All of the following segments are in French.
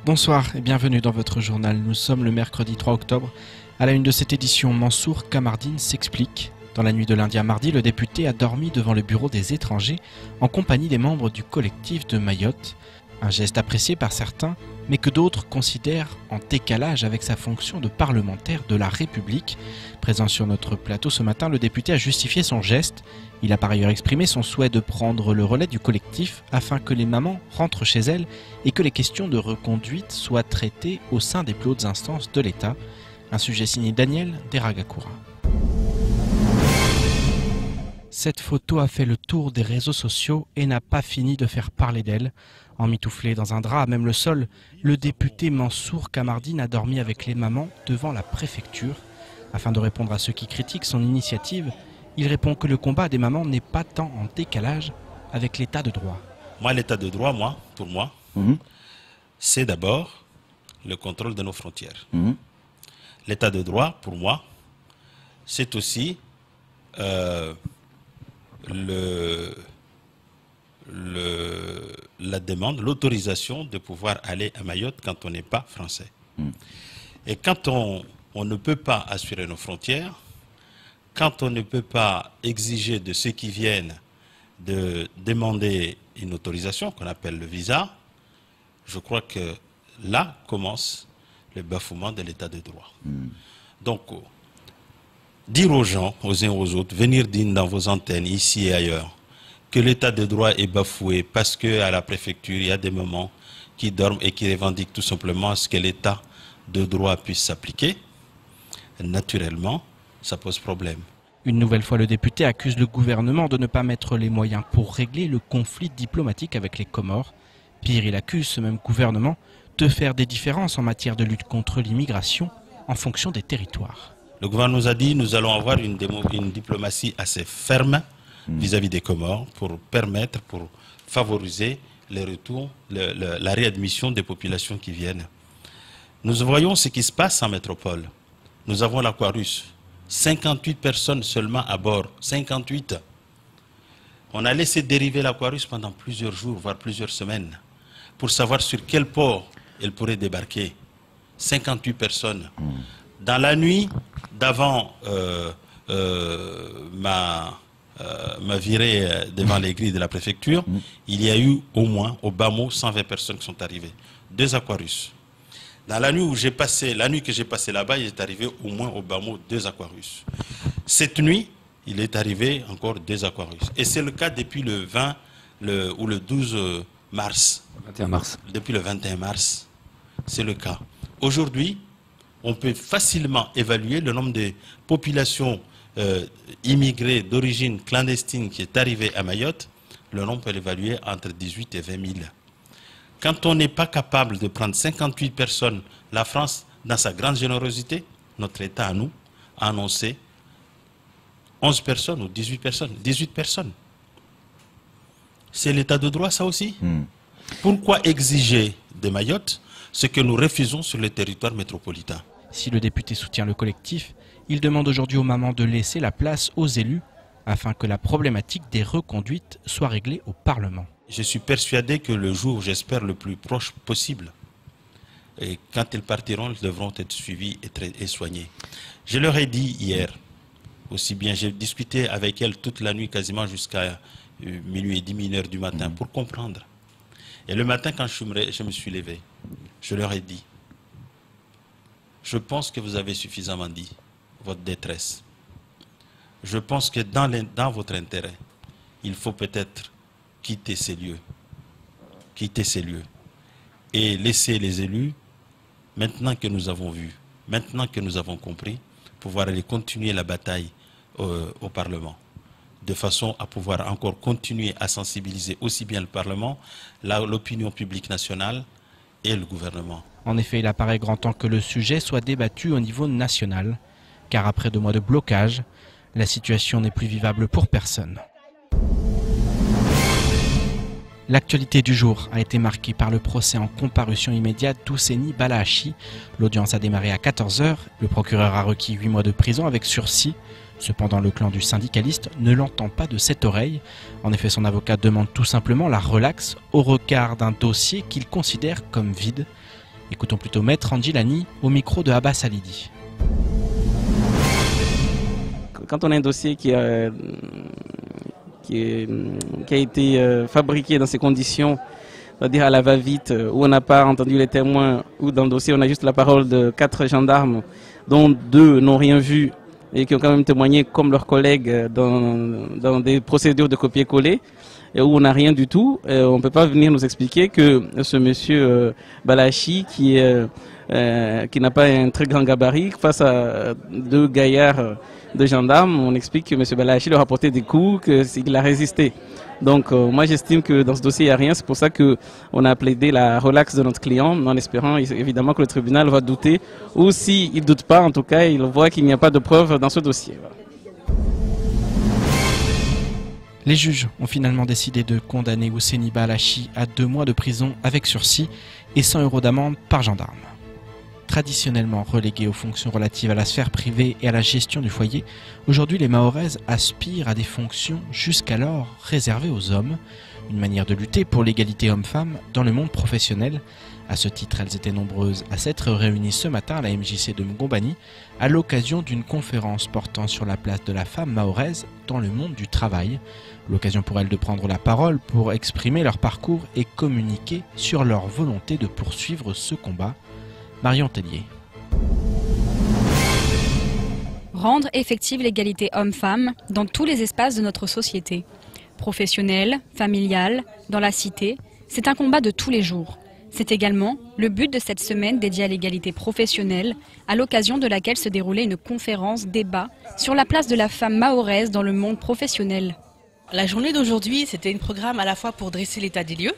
Bonsoir et bienvenue dans votre journal. Nous sommes le mercredi 3 octobre. À la une de cette édition, Mansour Kamardine s'explique. Dans la nuit de lundi à mardi, le député a dormi devant le bureau des étrangers en compagnie des membres du collectif de Mayotte. Un geste apprécié par certains, mais que d'autres considèrent en décalage avec sa fonction de parlementaire de la République. Présent sur notre plateau ce matin, le député a justifié son geste. Il a par ailleurs exprimé son souhait de prendre le relais du collectif afin que les mamans rentrent chez elles et que les questions de reconduite soient traitées au sein des plus hautes instances de l'État. Un sujet signé Daniel Deragakura. Cette photo a fait le tour des réseaux sociaux et n'a pas fini de faire parler d'elle. Emmitouflé dans un drap, à même le sol, le député Mansour Kamardine a dormi avec les mamans devant la préfecture. Afin de répondre à ceux qui critiquent son initiative, il répond que le combat des mamans n'est pas tant en décalage avec l'état de droit. Moi, l'état de droit, pour moi, c'est d'abord le contrôle de nos frontières. L'état de droit, pour moi, c'est aussi la demande, l'autorisation de pouvoir aller à Mayotte quand on n'est pas français. Et quand on ne peut pas assurer nos frontières, quand on ne peut pas exiger de ceux qui viennent de demander une autorisation qu'on appelle le visa, je crois que là commence le bafouement de l'état de droit. Donc, dire aux gens, aux uns aux autres, venir dire dans vos antennes, ici et ailleurs, que l'état de droit est bafoué parce qu'à la préfecture, il y a des mamans qui dorment et qui revendiquent tout simplement à ce que l'état de droit puisse s'appliquer, naturellement, ça pose problème. Une nouvelle fois, le député accuse le gouvernement de ne pas mettre les moyens pour régler le conflit diplomatique avec les Comores. Pire, il accuse ce même gouvernement de faire des différences en matière de lutte contre l'immigration en fonction des territoires. Le gouvernement nous a dit que nous allons avoir une diplomatie assez ferme vis-à-vis des Comores pour permettre, pour favoriser les retours, la réadmission des populations qui viennent. Nous voyons ce qui se passe en métropole. Nous avons l'Aquarius. 58 personnes seulement à bord. 58. On a laissé dériver l'Aquarius pendant plusieurs jours, voire plusieurs semaines, pour savoir sur quel port elle pourrait débarquer. 58 personnes. Dans la nuit d'avant ma virée devant les grilles de la préfecture, il y a eu au moins, au bas mot, 120 personnes qui sont arrivées. 2 Aquarius. Dans la nuit où j'ai passé, la nuit que j'ai passé là-bas, il est arrivé au moins au bas mot 2 Aquarius. Cette nuit, il est arrivé encore 2 Aquarius. Et c'est le cas depuis le 20 ou le 12 mars. 21 mars. Depuis le 21 mars, c'est le cas. Aujourd'hui, on peut facilement évaluer le nombre de populations immigrées d'origine clandestine qui est arrivé à Mayotte. Le nombre peut l'évaluer entre 18 et 20 000. Quand on n'est pas capable de prendre 58 personnes, la France, dans sa grande générosité, notre État à nous, a annoncé 11 personnes ou 18 personnes. 18 personnes. C'est l'état de droit, ça aussi. Pourquoi exiger de Mayotte ce que nous refusons sur le territoire métropolitain? Si le député soutient le collectif, il demande aujourd'hui aux mamans de laisser la place aux élus afin que la problématique des reconduites soit réglée au Parlement. Je suis persuadé que le jour, j'espère, le plus proche possible, et quand ils partiront, ils devront être suivis et soignés. Je leur ai dit hier, aussi bien, j'ai discuté avec elles toute la nuit, quasiment jusqu'à minuit et demi, 1h du matin, pour comprendre. Et le matin, quand je me suis levé, je leur ai dit, je pense que vous avez suffisamment dit votre détresse. Je pense que dans votre intérêt, il faut peut-être quitter ces lieux et laisser les élus, maintenant que nous avons vu, maintenant que nous avons compris, pouvoir aller continuer la bataille au Parlement, de façon à pouvoir encore continuer à sensibiliser aussi bien le Parlement, l'opinion publique nationale et le gouvernement. En effet, il apparaît grand temps que le sujet soit débattu au niveau national, car après 2 mois de blocage, la situation n'est plus vivable pour personne. L'actualité du jour a été marquée par le procès en comparution immédiate d'Ousseni Balahachi. L'audience a démarré à 14 h. Le procureur a requis 8 mois de prison avec sursis. Cependant, le clan du syndicaliste ne l'entend pas de cette oreille. En effet, son avocat demande tout simplement la relaxe au regard d'un dossier qu'il considère comme vide. Écoutons plutôt Maître Andjilani au micro de Abbas Alidi. Quand on a un dossier qui a été fabriqué dans ces conditions, c'est-à-dire à la va-vite, où on n'a pas entendu les témoins, où dans le dossier on a juste la parole de 4 gendarmes, dont 2 n'ont rien vu et qui ont quand même témoigné comme leurs collègues dans des procédures de copier-coller, et où on n'a rien du tout, on ne peut pas venir nous expliquer que ce monsieur Balachi, qui n'a pas un très grand gabarit, face à 2 gaillards de gendarmes, on explique que M. Balachi leur a porté des coups, qu'il a résisté. Donc moi j'estime que dans ce dossier il n'y a rien, c'est pour ça qu'on a plaidé la relaxe de notre client, en espérant évidemment que le tribunal va douter, ou s'il ne doute pas, en tout cas il voit qu'il n'y a pas de preuves dans ce dossier. Voilà. Les juges ont finalement décidé de condamner Ousseni Balachi à 2 mois de prison avec sursis et 100 € d'amende par gendarme. Traditionnellement relégués aux fonctions relatives à la sphère privée et à la gestion du foyer, aujourd'hui les Mahoraises aspirent à des fonctions jusqu'alors réservées aux hommes, une manière de lutter pour l'égalité homme-femme dans le monde professionnel. À ce titre, elles étaient nombreuses à s'être réunies ce matin à la MJC de Ngombani à l'occasion d'une conférence portant sur la place de la femme mahoraise dans le monde du travail. L'occasion pour elles de prendre la parole pour exprimer leur parcours et communiquer sur leur volonté de poursuivre ce combat. Marion Tellier. Rendre effective l'égalité homme-femme dans tous les espaces de notre société. Professionnelle, familiale, dans la cité, c'est un combat de tous les jours. C'est également le but de cette semaine dédiée à l'égalité professionnelle, à l'occasion de laquelle se déroulait une conférence débat sur la place de la femme mahoraise dans le monde professionnel. La journée d'aujourd'hui, c'était un programme à la fois pour dresser l'état des lieux,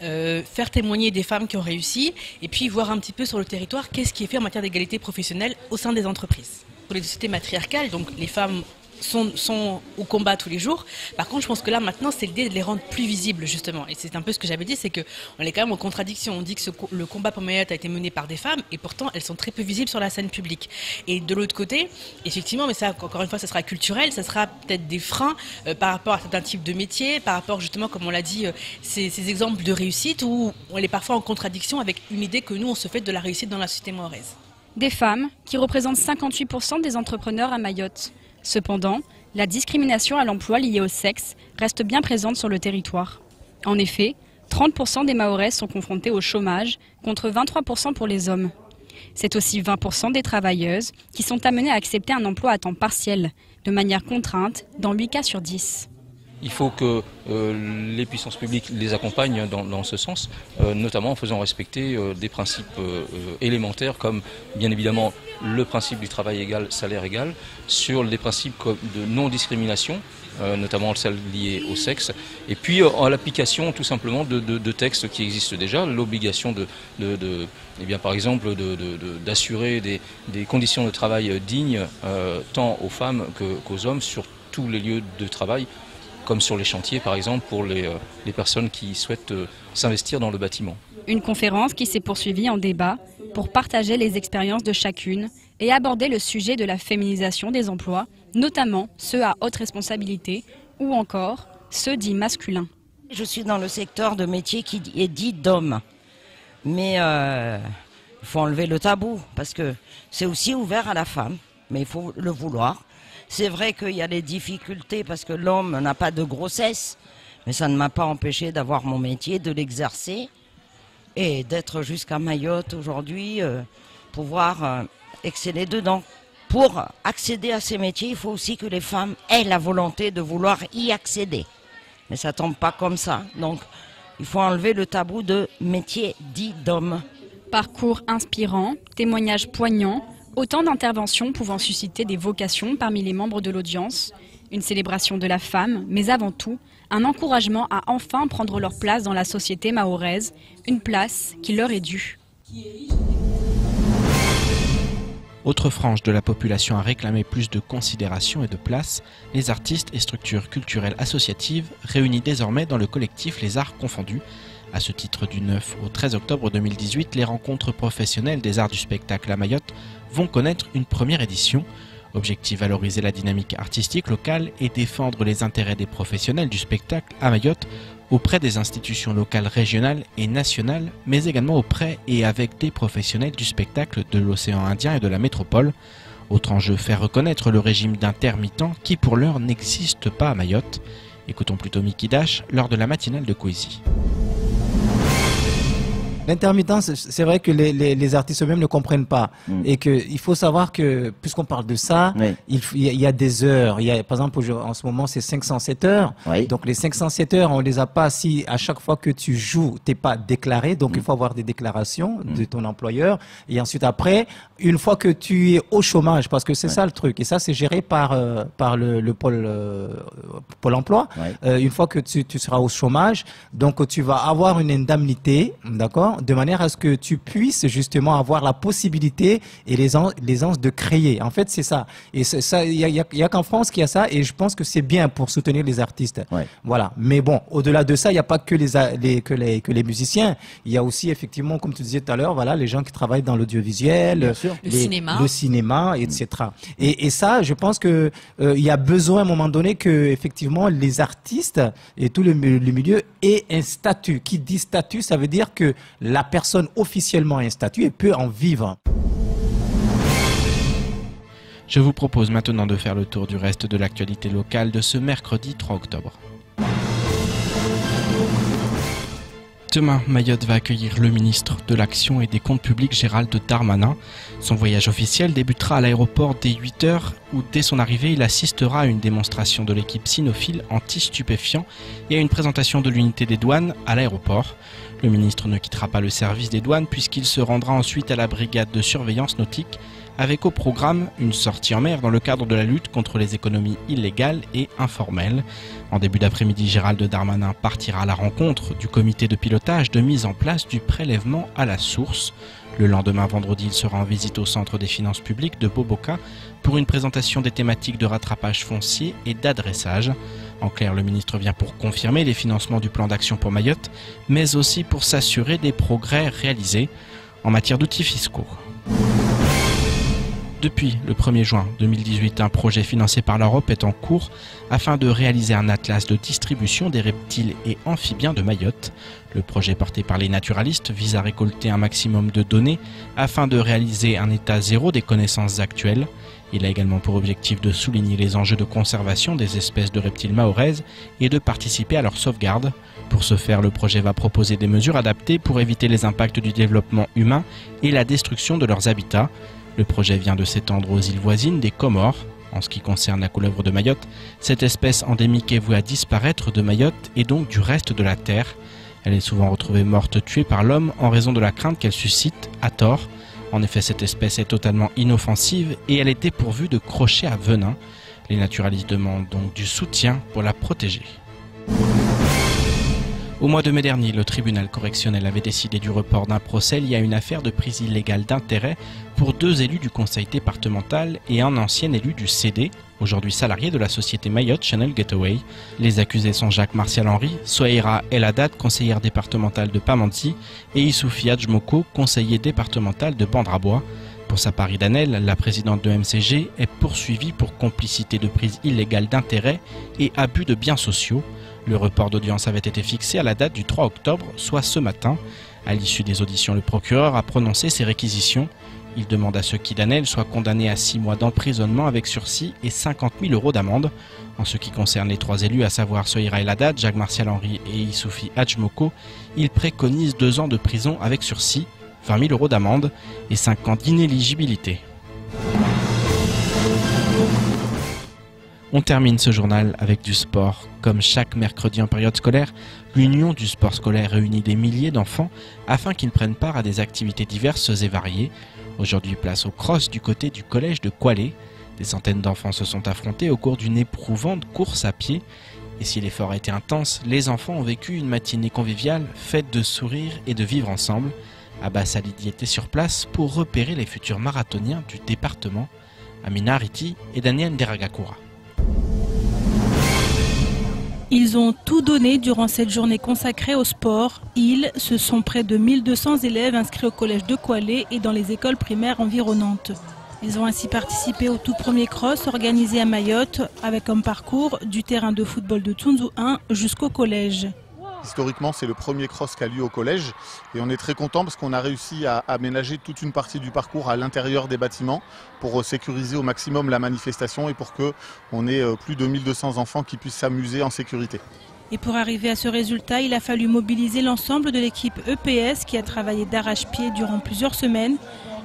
faire témoigner des femmes qui ont réussi et puis voir un petit peu sur le territoire qu'est-ce qui est fait en matière d'égalité professionnelle au sein des entreprises. Pour les sociétés matriarcales, donc les femmes sont au combat tous les jours. Par contre, je pense que là, maintenant, c'est l'idée de les rendre plus visibles, justement. Et c'est un peu ce que j'avais dit, c'est qu'on est quand même en contradiction. On dit que le combat pour Mayotte a été mené par des femmes, et pourtant, elles sont très peu visibles sur la scène publique. Et de l'autre côté, effectivement, mais ça, encore une fois, ça sera culturel, ça sera peut-être des freins par rapport à certains types de métiers, par rapport, justement, comme on l'a dit, ces exemples de réussite où on est parfois en contradiction avec une idée que nous, on se fait de la réussite dans la société mahoraise. Des femmes qui représentent 58% des entrepreneurs à Mayotte. Cependant, la discrimination à l'emploi liée au sexe reste bien présente sur le territoire. En effet, 30% des Mahoraises sont confrontées au chômage, contre 23% pour les hommes. C'est aussi 20% des travailleuses qui sont amenées à accepter un emploi à temps partiel, de manière contrainte, dans 8 cas sur 10. Il faut que les puissances publiques les accompagnent dans ce sens, notamment en faisant respecter des principes élémentaires comme bien évidemment le principe du travail égal, salaire égal, sur des principes de non-discrimination, notamment celles liées au sexe, et puis à l'application tout simplement de textes qui existent déjà, l'obligation par exemple d'assurer des conditions de travail dignes tant aux femmes qu'aux hommes sur tous les lieux de travail, comme sur les chantiers par exemple pour les personnes qui souhaitent s'investir dans le bâtiment. Une conférence qui s'est poursuivie en débat pour partager les expériences de chacune et aborder le sujet de la féminisation des emplois, notamment ceux à haute responsabilité ou encore ceux dits masculins. Je suis dans le secteur de métier qui est dit d'hommes, mais il faut enlever le tabou parce que c'est aussi ouvert à la femme, mais il faut le vouloir. C'est vrai qu'il y a des difficultés parce que l'homme n'a pas de grossesse, mais ça ne m'a pas empêché d'avoir mon métier, de l'exercer et d'être jusqu'à Mayotte aujourd'hui, pouvoir exceller dedans. Pour accéder à ces métiers, il faut aussi que les femmes aient la volonté de vouloir y accéder. Mais ça ne tombe pas comme ça. Donc, il faut enlever le tabou de métier dit d'homme. Parcours inspirant, témoignages poignants, autant d'interventions pouvant susciter des vocations parmi les membres de l'audience, une célébration de la femme, mais avant tout, un encouragement à enfin prendre leur place dans la société mahoraise, une place qui leur est due. Autre frange de la population a réclamé plus de considération et de place, les artistes et structures culturelles associatives réunis désormais dans le collectif Les Arts Confondus. À ce titre, du 9 au 13 octobre 2018, les rencontres professionnelles des arts du spectacle à Mayotte vont connaître une première édition. Objectif: valoriser la dynamique artistique locale et défendre les intérêts des professionnels du spectacle à Mayotte auprès des institutions locales, régionales et nationales, mais également auprès et avec des professionnels du spectacle de l'océan Indien et de la métropole. Autre enjeu, faire reconnaître le régime d'intermittent qui pour l'heure n'existe pas à Mayotte. Écoutons plutôt Mickey Dash lors de la matinale de Coésie. L'intermittence, c'est vrai que les artistes eux-mêmes ne comprennent pas. Et qu'il faut savoir que, puisqu'on parle de ça, il y a des heures. Par exemple, en ce moment, c'est 507 heures. Donc, les 507 heures, on les a pas si à chaque fois que tu joues, t'es pas déclaré. Donc, il faut avoir des déclarations de ton employeur. Et ensuite, après, une fois que tu es au chômage, parce que c'est ça le truc. Et ça, c'est géré par le pôle emploi. Une fois que tu seras au chômage, donc tu vas avoir une indemnité, d'accord? De manière à ce que tu puisses justement avoir la possibilité et l'aisance de créer. En fait, c'est ça. Et ça, il y a qu'en France qu'il y a ça, et je pense que c'est bien pour soutenir les artistes. Voilà. Mais bon, au-delà de ça, il n'y a pas que les musiciens. Il y a aussi effectivement, comme tu disais tout à l'heure, voilà, les gens qui travaillent dans l'audiovisuel, le cinéma, etc. Et ça, je pense que il y a besoin à un moment donné que effectivement les artistes et tout le milieu aient un statut. Qui dit statut, ça veut dire que la personne officiellement a un statut et peut en vivre. Je vous propose maintenant de faire le tour du reste de l'actualité locale de ce mercredi 3 octobre. Demain, Mayotte va accueillir le ministre de l'Action et des Comptes Publics, Gérald Darmanin. Son voyage officiel débutera à l'aéroport dès 8h où, dès son arrivée, il assistera à une démonstration de l'équipe cynophile anti-stupéfiants et à une présentation de l'unité des douanes à l'aéroport. Le ministre ne quittera pas le service des douanes puisqu'il se rendra ensuite à la brigade de surveillance nautique avec au programme une sortie en mer dans le cadre de la lutte contre les économies illégales et informelles. En début d'après-midi, Gérald Darmanin partira à la rencontre du comité de pilotage de mise en place du prélèvement à la source. Le lendemain, vendredi, il sera en visite au Centre des finances publiques de Boboka pour une présentation des thématiques de rattrapage foncier et d'adressage. En clair, le ministre vient pour confirmer les financements du plan d'action pour Mayotte, mais aussi pour s'assurer des progrès réalisés en matière d'outils fiscaux. Depuis le 1er juin 2018, un projet financé par l'Europe est en cours afin de réaliser un atlas de distribution des reptiles et amphibiens de Mayotte. Le projet porté par les naturalistes vise à récolter un maximum de données afin de réaliser un état zéro des connaissances actuelles. Il a également pour objectif de souligner les enjeux de conservation des espèces de reptiles mahoraises et de participer à leur sauvegarde. Pour ce faire, le projet va proposer des mesures adaptées pour éviter les impacts du développement humain et la destruction de leurs habitats. Le projet vient de s'étendre aux îles voisines des Comores. En ce qui concerne la couleuvre de Mayotte, cette espèce endémique est vouée à disparaître de Mayotte et donc du reste de la Terre. Elle est souvent retrouvée morte tuée par l'homme en raison de la crainte qu'elle suscite, à tort. En effet, cette espèce est totalement inoffensive et elle est dépourvue de crochets à venin. Les naturalistes demandent donc du soutien pour la protéger. Au mois de mai dernier, le tribunal correctionnel avait décidé du report d'un procès lié à une affaire de prise illégale d'intérêt pour 2 élus du conseil départemental et un ancien élu du CD, aujourd'hui salarié de la société Mayotte Channel Gateway. Les accusés sont Jacques Martial Henry, Sohaïra El Haddad, conseillère départementale de Pamandzi, et Issoufi Hadjmoko, conseiller départemental de Bandrabois. Pour sa part, Idanel, la présidente de MCG, est poursuivie pour complicité de prise illégale d'intérêt et abus de biens sociaux. Le report d'audience avait été fixé à la date du 3 octobre, soit ce matin. À l'issue des auditions, le procureur a prononcé ses réquisitions. Il demande à ce qu'Idanel soit condamné à 6 mois d'emprisonnement avec sursis et 50 000 € d'amende. En ce qui concerne les 3 élus, à savoir Sohaïra El Haddad, Jacques Martial Henry et Issoufi Hadjmoko, il préconise 2 ans de prison avec sursis, 20 000 € d'amende et 5 ans d'inéligibilité. On termine ce journal avec du sport. Comme chaque mercredi en période scolaire, l'Union du sport scolaire réunit des milliers d'enfants afin qu'ils prennent part à des activités diverses et variées. Aujourd'hui, place au cross du côté du collège de Kwalé. Des centaines d'enfants se sont affrontés au cours d'une éprouvante course à pied. Et si l'effort a été intense, les enfants ont vécu une matinée conviviale faite de sourires et de vivre ensemble. Abbas Alidi était sur place pour repérer les futurs marathoniens du département, Amina Ariti et Daniel Deragakura. Ils ont tout donné durant cette journée consacrée au sport. Ce sont près de 1200 élèves inscrits au collège de Kwalé et dans les écoles primaires environnantes. Ils ont ainsi participé au tout premier cross organisé à Mayotte avec comme parcours du terrain de football de Tsunzu 1 jusqu'au collège. Historiquement, c'est le premier cross qui a lieu au collège et on est très content parce qu'on a réussi à aménager toute une partie du parcours à l'intérieur des bâtiments pour sécuriser au maximum la manifestation et pour qu'on ait plus de 1200 enfants qui puissent s'amuser en sécurité. Et pour arriver à ce résultat, il a fallu mobiliser l'ensemble de l'équipe EPS qui a travaillé d'arrache-pied durant plusieurs semaines.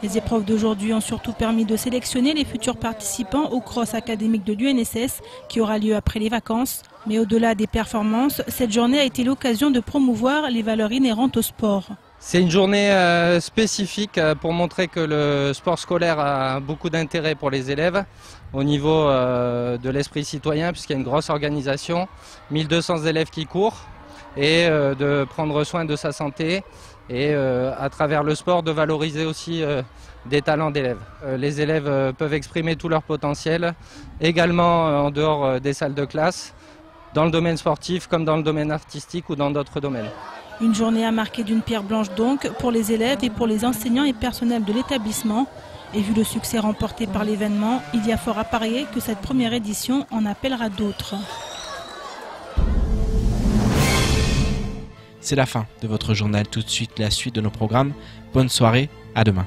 Les épreuves d'aujourd'hui ont surtout permis de sélectionner les futurs participants au cross académique de l'UNSS qui aura lieu après les vacances. Mais au-delà des performances, cette journée a été l'occasion de promouvoir les valeurs inhérentes au sport. C'est une journée spécifique pour montrer que le sport scolaire a beaucoup d'intérêt pour les élèves au niveau de l'esprit citoyen puisqu'il y a une grosse organisation, 1200 élèves qui courent et de prendre soin de sa santé et à travers le sport de valoriser aussi des talents d'élèves. Les élèves peuvent exprimer tout leur potentiel également en dehors des salles de classe, dans le domaine sportif comme dans le domaine artistique ou dans d'autres domaines. Une journée à marquer d'une pierre blanche donc pour les élèves et pour les enseignants et personnels de l'établissement. Et vu le succès remporté par l'événement, il y a fort à parier que cette première édition en appellera d'autres. C'est la fin de votre journal. Tout de suite, la suite de nos programmes. Bonne soirée, à demain.